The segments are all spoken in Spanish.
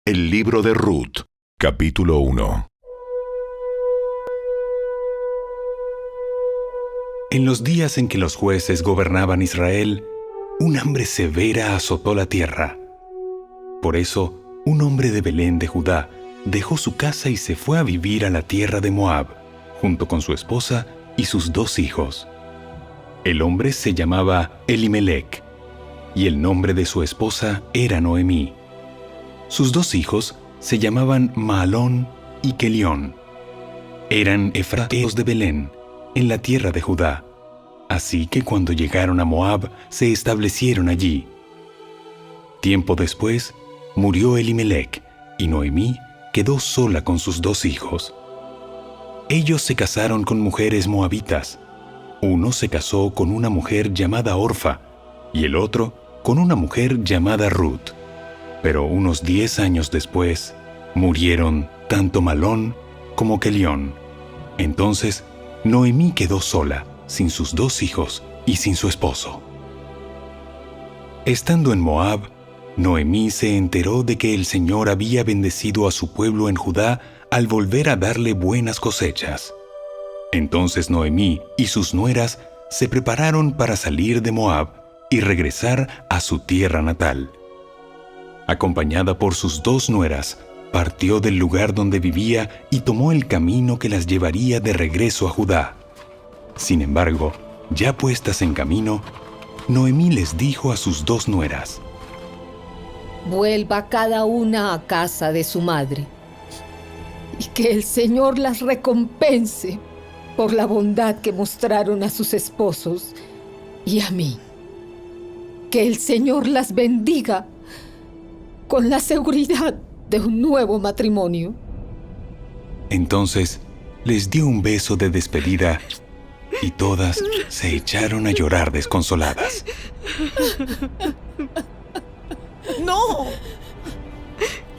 El libro de Ruth, capítulo 1. En los días en que los jueces gobernaban Israel, un hambre severa azotó la tierra. Por eso, un hombre de Belén de Judá dejó su casa y se fue a vivir a la tierra de Moab, junto con su esposa y sus 2 hijos. El hombre se llamaba Elimelec, y el nombre de su esposa era Noemí. Sus 2 hijos se llamaban Mahalón y Kelión. Eran efrateos de Belén, en la tierra de Judá. Así que cuando llegaron a Moab, se establecieron allí. Tiempo después, murió Elimelec, y Noemí quedó sola con sus 2 hijos. Ellos se casaron con mujeres moabitas. Uno se casó con una mujer llamada Orfa, y el otro con una mujer llamada Ruth. Pero unos 10 años después, murieron tanto Mahalón como Kelión. Entonces, Noemí quedó sola, sin sus 2 hijos y sin su esposo. Estando en Moab, Noemí se enteró de que el Señor había bendecido a su pueblo en Judá al volver a darle buenas cosechas. Entonces Noemí y sus nueras se prepararon para salir de Moab y regresar a su tierra natal. Acompañada por sus 2 nueras, partió del lugar donde vivía y tomó el camino que las llevaría de regreso a Judá. Sin embargo, ya puestas en camino, Noemí les dijo a sus 2 nueras: vuelva cada una a casa de su madre, y que el Señor las recompense por la bondad que mostraron a sus esposos y a mí. Que el Señor las bendiga con la seguridad de un nuevo matrimonio. Entonces les dio un beso de despedida y todas se echaron a llorar desconsoladas. ¡No!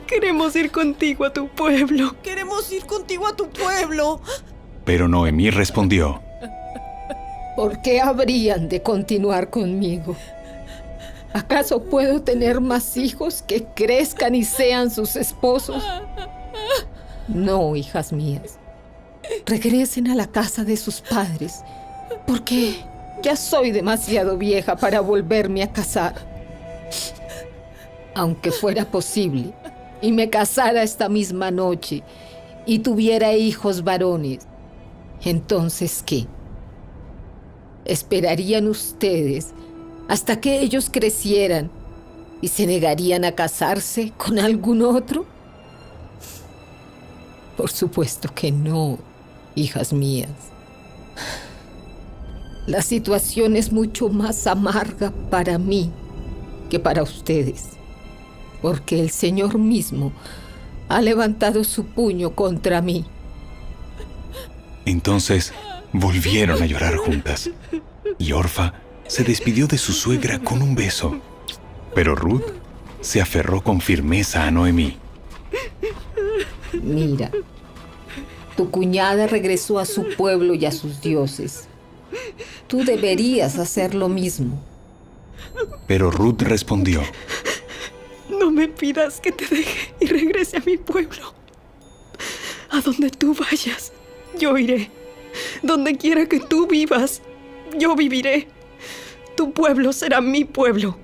Queremos ir contigo a tu pueblo. ¡Queremos ir contigo a tu pueblo! Pero Noemí respondió: ¿Por qué habrían de continuar conmigo? ¿Acaso puedo tener más hijos que crezcan y sean sus esposos? No, hijas mías. Regresen a la casa de sus padres, porque ya soy demasiado vieja para volverme a casar. Aunque fuera posible, y me casara esta misma noche, y tuviera hijos varones, ¿entonces qué? ¿Esperarían ustedes hasta que ellos crecieran y se negarían a casarse con algún otro? Por supuesto que no, hijas mías. La situación es mucho más amarga para mí que para ustedes, porque el Señor mismo ha levantado su puño contra mí. Entonces volvieron a llorar juntas, y Orfa se despidió de su suegra con un beso, pero Ruth se aferró con firmeza a Noemí. Mira, tu cuñada regresó a su pueblo y a sus dioses. Tú deberías hacer lo mismo. Pero Ruth respondió: No me pidas que te deje y regrese a mi pueblo. A donde tú vayas, yo iré. Donde quiera que tú vivas, yo viviré. Tu pueblo será mi pueblo,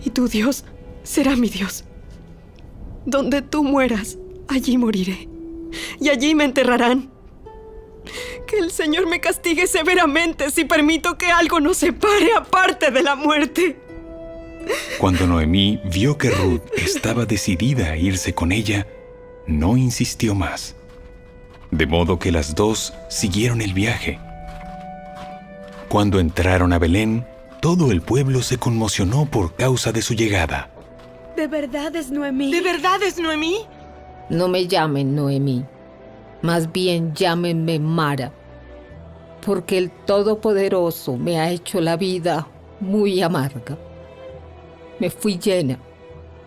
y tu Dios será mi Dios. Donde tú mueras, allí moriré, y allí me enterrarán. Que el Señor me castigue severamente si permito que algo nos separe aparte de la muerte. Cuando Noemí vio que Ruth estaba decidida a irse con ella, no insistió más. De modo que las 2 siguieron el viaje. Cuando entraron a Belén, todo el pueblo se conmocionó por causa de su llegada. ¿De verdad es Noemí? ¿De verdad es Noemí? No me llamen Noemí, más bien llámenme Mara, porque el Todopoderoso me ha hecho la vida muy amarga. Me fui llena,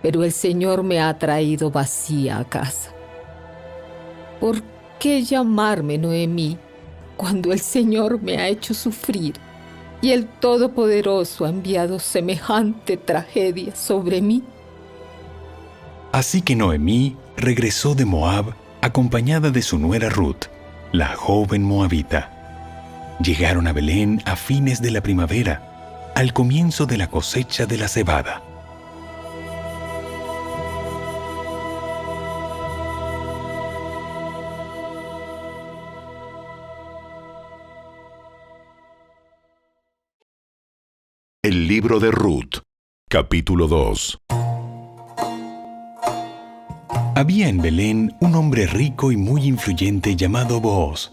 pero el Señor me ha traído vacía a casa. ¿Por qué llamarme Noemí cuando el Señor me ha hecho sufrir y el Todopoderoso ha enviado semejante tragedia sobre mí? Así que Noemí regresó de Moab acompañada de su nuera Ruth, la joven moabita. Llegaron a Belén a fines de la primavera, al comienzo de la cosecha de la cebada. El libro de Ruth, capítulo 2. Había en Belén un hombre rico y muy influyente llamado Booz,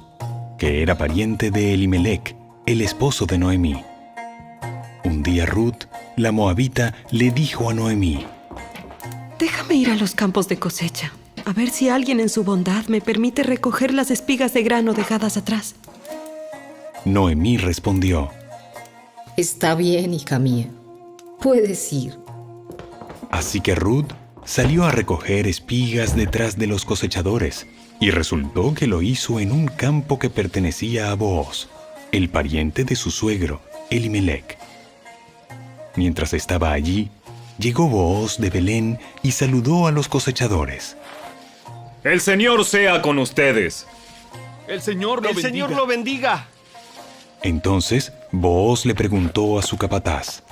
que era pariente de Elimelec, el esposo de Noemí. Un día Ruth, la moabita, le dijo a Noemí: Déjame ir a los campos de cosecha, a ver si alguien en su bondad me permite recoger las espigas de grano dejadas atrás. Noemí respondió: Está bien, hija mía. Puedes ir. Así que Ruth salió a recoger espigas detrás de los cosechadores, y resultó que lo hizo en un campo que pertenecía a Booz, el pariente de su suegro, Elimelec. Mientras estaba allí, llegó Booz de Belén y saludó a los cosechadores. ¡El Señor sea con ustedes! El Señor lo bendiga. Señor lo bendiga. Entonces Booz le preguntó a su capataz: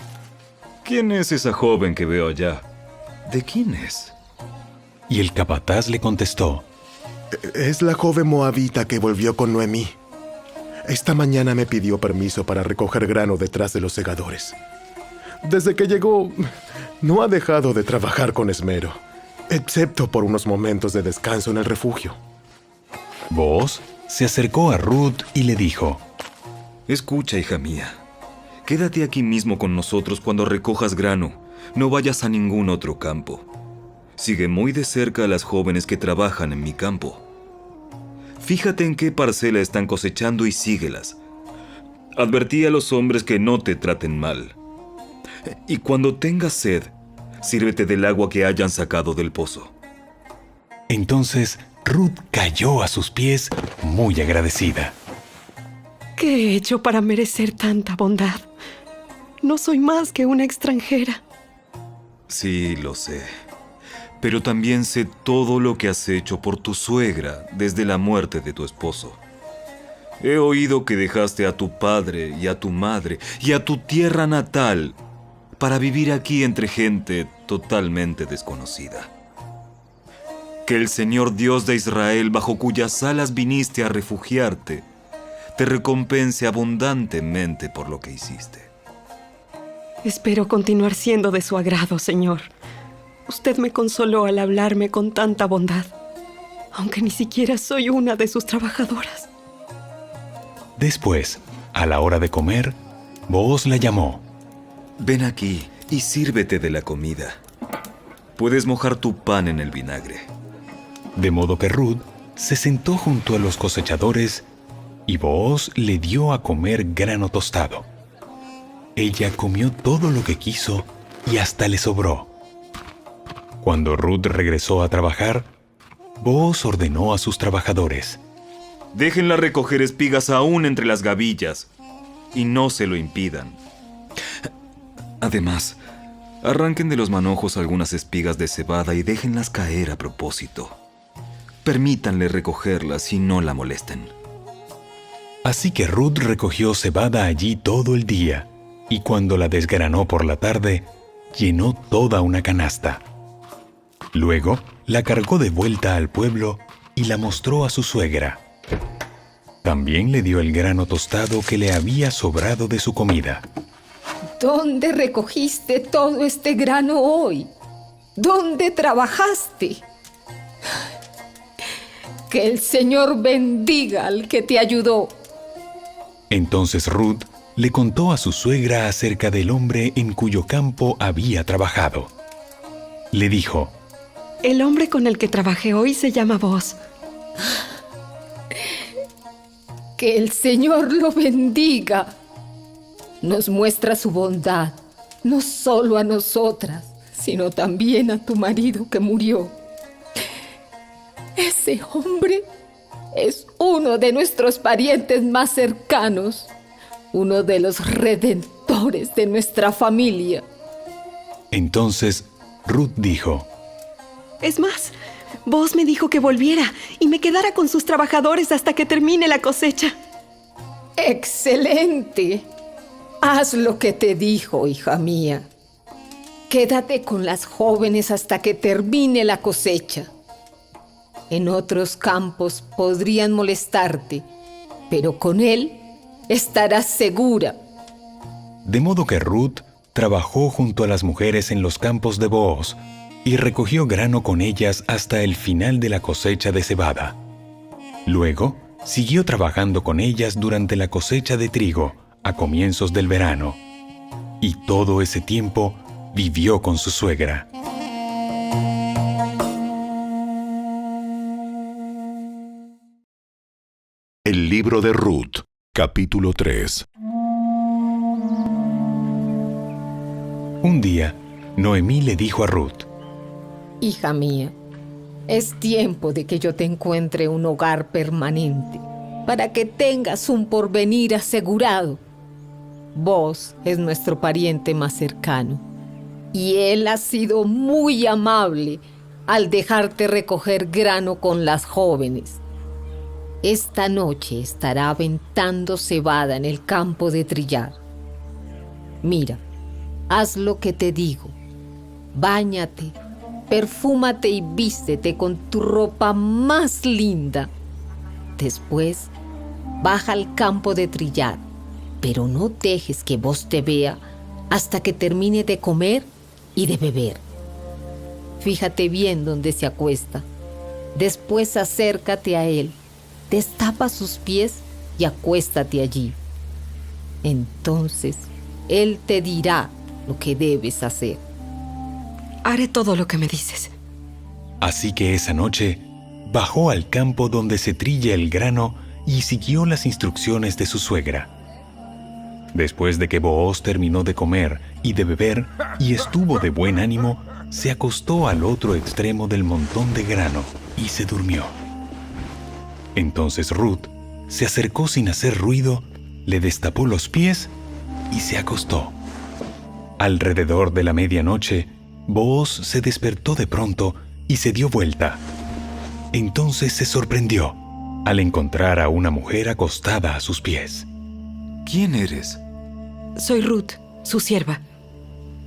¿Quién es esa joven que veo allá? ¿De quién es? Y el capataz le contestó: Es la joven moabita que volvió con Noemí. Esta mañana me pidió permiso para recoger grano detrás de los segadores. Desde que llegó, no ha dejado de trabajar con esmero, excepto por unos momentos de descanso en el refugio. Booz se acercó a Ruth y le dijo: Escucha, hija mía. Quédate aquí mismo con nosotros cuando recojas grano. No vayas a ningún otro campo. Sigue muy de cerca a las jóvenes que trabajan en mi campo. Fíjate en qué parcela están cosechando y síguelas. Advertí a los hombres que no te traten mal. Y cuando tengas sed, sírvete del agua que hayan sacado del pozo. Entonces Ruth cayó a sus pies muy agradecida. ¿Qué he hecho para merecer tanta bondad? No soy más que una extranjera. Sí, lo sé. Pero también sé todo lo que has hecho por tu suegra desde la muerte de tu esposo. He oído que dejaste a tu padre y a tu madre y a tu tierra natal para vivir aquí entre gente totalmente desconocida. Que el Señor Dios de Israel, bajo cuyas alas viniste a refugiarte, te recompense abundantemente por lo que hiciste. Espero continuar siendo de su agrado, Señor. Usted me consoló al hablarme con tanta bondad, aunque ni siquiera soy una de sus trabajadoras. Después, a la hora de comer, Booz la llamó. Ven aquí y sírvete de la comida. Puedes mojar tu pan en el vinagre. De modo que Ruth se sentó junto a los cosechadores y Booz le dio a comer grano tostado. Ella comió todo lo que quiso y hasta le sobró. Cuando Ruth regresó a trabajar, Booz ordenó a sus trabajadores: Déjenla recoger espigas aún entre las gavillas y no se lo impidan. Además, arranquen de los manojos algunas espigas de cebada y déjenlas caer a propósito. Permítanle recogerlas y no la molesten. Así que Ruth recogió cebada allí todo el día, y cuando la desgranó por la tarde, llenó toda una canasta. Luego, la cargó de vuelta al pueblo y la mostró a su suegra. También le dio el grano tostado que le había sobrado de su comida. ¿Dónde recogiste todo este grano hoy? ¿Dónde trabajaste? Que el Señor bendiga al que te ayudó. Entonces Ruth le contó a su suegra acerca del hombre en cuyo campo había trabajado. Le dijo: El hombre con el que trabajé hoy se llama Booz. Que el Señor lo bendiga. Nos muestra su bondad, no solo a nosotras, sino también a tu marido que murió. Ese hombre es uno de nuestros parientes más cercanos, uno de los redentores de nuestra familia. Entonces Ruth dijo: Es más, Boaz me dijo que volviera y me quedara con sus trabajadores hasta que termine la cosecha. ¡Excelente! Haz lo que te dijo, hija mía. Quédate con las jóvenes hasta que termine la cosecha. En otros campos podrían molestarte, pero con él estarás segura. De modo que Ruth trabajó junto a las mujeres en los campos de Booz y recogió grano con ellas hasta el final de la cosecha de cebada. Luego, siguió trabajando con ellas durante la cosecha de trigo a comienzos del verano. Y todo ese tiempo vivió con su suegra. El libro de Ruth, capítulo 3. Un día, Noemí le dijo a Ruth: Hija mía, es tiempo de que yo te encuentre un hogar permanente, para que tengas un porvenir asegurado. Vos es nuestro pariente más cercano, y él ha sido muy amable al dejarte recoger grano con las jóvenes. Esta noche estará aventando cebada en el campo de trillar. Mira, haz lo que te digo. Báñate, perfúmate y vístete con tu ropa más linda. Después, baja al campo de trillar, pero no dejes que Boaz te vea hasta que termine de comer y de beber. Fíjate bien dónde se acuesta. Después acércate a él, destapa sus pies y acuéstate allí. Entonces, él te dirá lo que debes hacer. Haré todo lo que me dices. Así que esa noche bajó al campo donde se trilla el grano y siguió las instrucciones de su suegra. Después de que Booz terminó de comer y de beber y estuvo de buen ánimo, se acostó al otro extremo del montón de grano y se durmió. Entonces Ruth se acercó sin hacer ruido, le destapó los pies y se acostó. Alrededor de la medianoche, Booz se despertó de pronto y se dio vuelta. Entonces se sorprendió al encontrar a una mujer acostada a sus pies. ¿Quién eres? Soy Ruth, su sierva.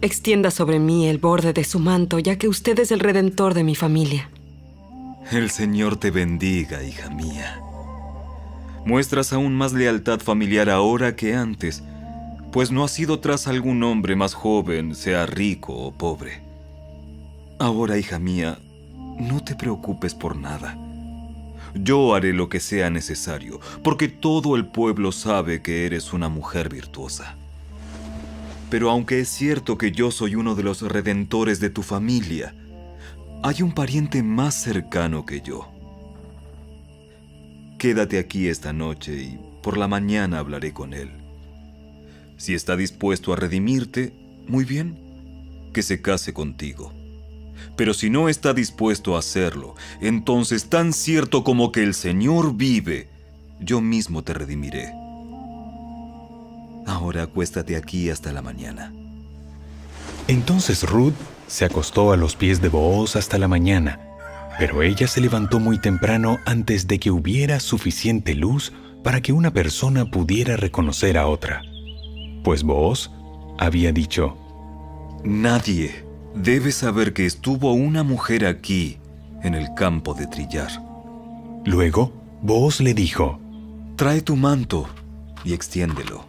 Extienda sobre mí el borde de su manto, ya que usted es el redentor de mi familia. El Señor te bendiga, hija mía. Muestras aún más lealtad familiar ahora que antes, pues no has ido tras algún hombre más joven, sea rico o pobre. Ahora, hija mía, no te preocupes por nada. Yo haré lo que sea necesario, porque todo el pueblo sabe que eres una mujer virtuosa. Pero aunque es cierto que yo soy uno de los redentores de tu familia, hay un pariente más cercano que yo. Quédate aquí esta noche y por la mañana hablaré con él. Si está dispuesto a redimirte, muy bien, que se case contigo. Pero si no está dispuesto a hacerlo, entonces tan cierto como que el Señor vive, yo mismo te redimiré. Ahora acuéstate aquí hasta la mañana. Entonces Ruth se acostó a los pies de Booz hasta la mañana, pero ella se levantó muy temprano antes de que hubiera suficiente luz para que una persona pudiera reconocer a otra. Pues Booz había dicho: Nadie debe saber que estuvo una mujer aquí, en el campo de trillar. Luego, Booz le dijo: Trae tu manto y extiéndelo.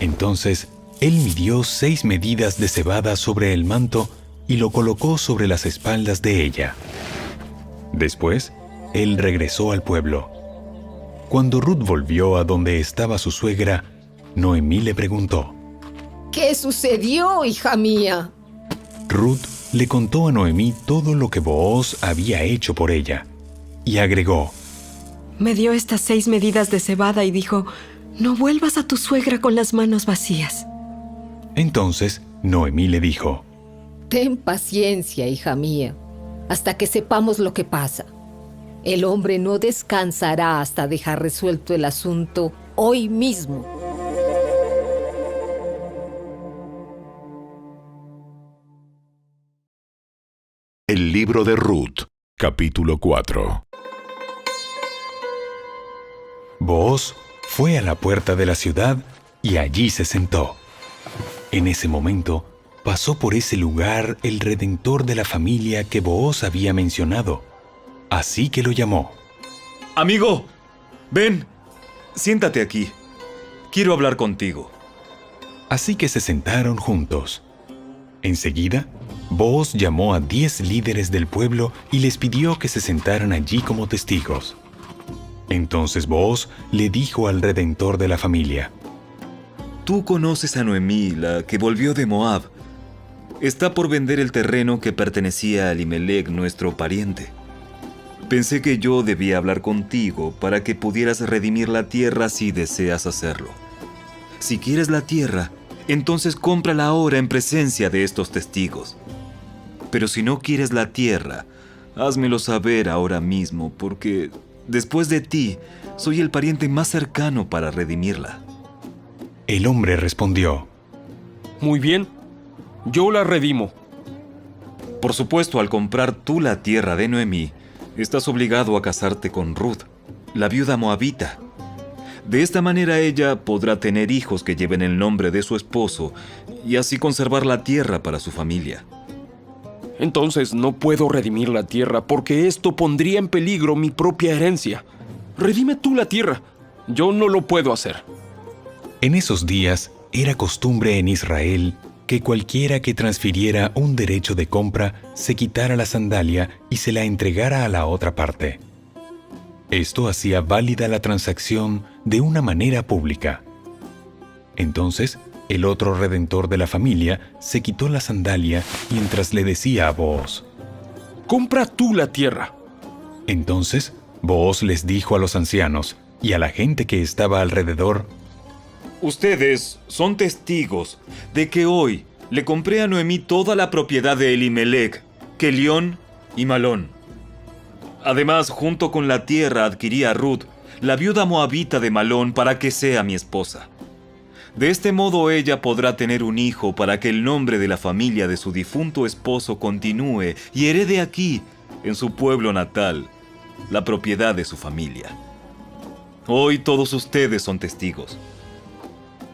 Entonces, él midió 6 medidas de cebada sobre el manto y lo colocó sobre las espaldas de ella. Después, él regresó al pueblo. Cuando Ruth volvió a donde estaba su suegra, Noemí le preguntó: ¿Qué sucedió, hija mía? Ruth le contó a Noemí todo lo que Booz había hecho por ella, y agregó: Me dio estas 6 medidas de cebada y dijo: no vuelvas a tu suegra con las manos vacías. Entonces Noemí le dijo: Ten paciencia, hija mía, hasta que sepamos lo que pasa. El hombre no descansará hasta dejar resuelto el asunto hoy mismo. El libro libro de Ruth, capítulo 4. Booz fue a la puerta de la ciudad y allí se sentó. En ese momento pasó por ese lugar el redentor de la familia que Booz había mencionado. Así que lo llamó. Amigo, ven, siéntate aquí. Quiero hablar contigo. Así que se sentaron juntos. Enseguida, Booz llamó a 10 líderes del pueblo y les pidió que se sentaran allí como testigos. Entonces Booz le dijo al redentor de la familia: Tú conoces a Noemí, la que volvió de Moab. Está por vender el terreno que pertenecía a Elimelec, nuestro pariente. Pensé que yo debía hablar contigo para que pudieras redimir la tierra si deseas hacerlo. Si quieres la tierra, entonces cómprala ahora en presencia de estos testigos. Pero si no quieres la tierra, házmelo saber ahora mismo, porque después de ti, soy el pariente más cercano para redimirla. El hombre respondió: Muy bien, yo la redimo. Por supuesto, al comprar tú la tierra de Noemí, estás obligado a casarte con Ruth, la viuda moabita. De esta manera ella podrá tener hijos que lleven el nombre de su esposo y así conservar la tierra para su familia. Entonces no puedo redimir la tierra porque esto pondría en peligro mi propia herencia. Redime tú la tierra. Yo no lo puedo hacer. En esos días era costumbre en Israel que cualquiera que transfiriera un derecho de compra se quitara la sandalia y se la entregara a la otra parte. Esto hacía válida la transacción de una manera pública. Entonces, el otro redentor de la familia se quitó la sandalia mientras le decía a Booz: Compra tú la tierra. Entonces, Booz les dijo a los ancianos y a la gente que estaba alrededor: Ustedes son testigos de que hoy le compré a Noemí toda la propiedad de Elimelec, Kelión y Malón. Además, junto con la tierra adquirí a Ruth, la viuda moabita de Malón, para que sea mi esposa. De este modo ella podrá tener un hijo para que el nombre de la familia de su difunto esposo continúe y herede aquí, en su pueblo natal, la propiedad de su familia. Hoy todos ustedes son testigos.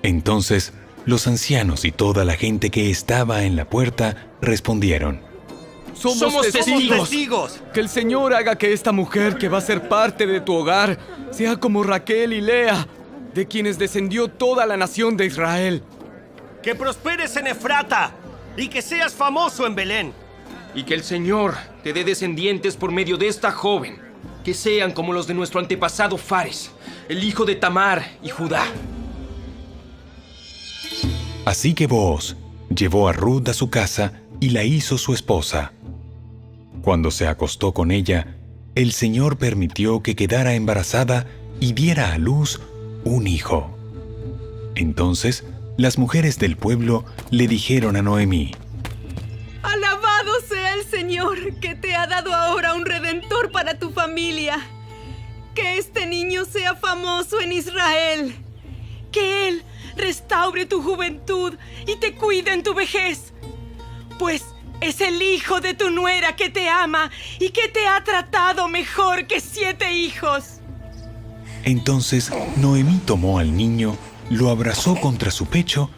Entonces, los ancianos y toda la gente que estaba en la puerta respondieron: Somos testigos. Que el Señor haga que esta mujer que va a ser parte de tu hogar sea como Raquel y Lea, de quienes descendió toda la nación de Israel. Que prosperes en Efrata y que seas famoso en Belén. Y que el Señor te dé descendientes por medio de esta joven, que sean como los de nuestro antepasado Fares, el hijo de Tamar y Judá. Así que Booz llevó a Ruth a su casa y la hizo su esposa. Cuando se acostó con ella, el Señor permitió que quedara embarazada y diera a luz un hijo. Entonces, las mujeres del pueblo le dijeron a Noemí: Alabado sea el Señor, que te ha dado ahora un redentor para tu familia. Que este niño sea famoso en Israel. Que él restaure tu juventud y te cuide en tu vejez. Pues es el hijo de tu nuera que te ama y que te ha tratado mejor que 7 hijos. Entonces Noemí tomó al niño, lo abrazó contra su pecho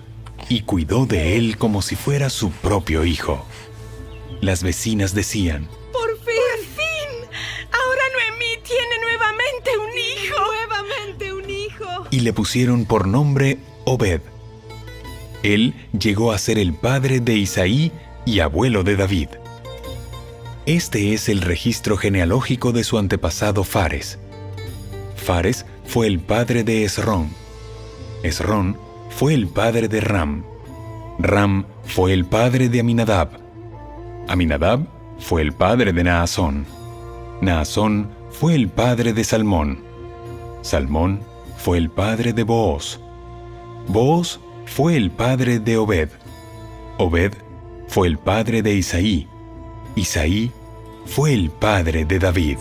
y cuidó de él como si fuera su propio hijo. Las vecinas decían: ¡Por fin! Ahora Noemí tiene nuevamente un hijo. Y le pusieron por nombre Obed. Él llegó a ser el padre de Isaí y abuelo de David. Este es el registro genealógico de su antepasado Fares. Fares fue el padre de Esrón. Esrón fue el padre de Ram. Ram fue el padre de Aminadab. Aminadab fue el padre de Naasón. Naasón fue el padre de Salmón. Salmón fue el padre de Booz. Booz fue el padre de Obed. Obed fue el padre de Isaí. Isaí fue el padre de David.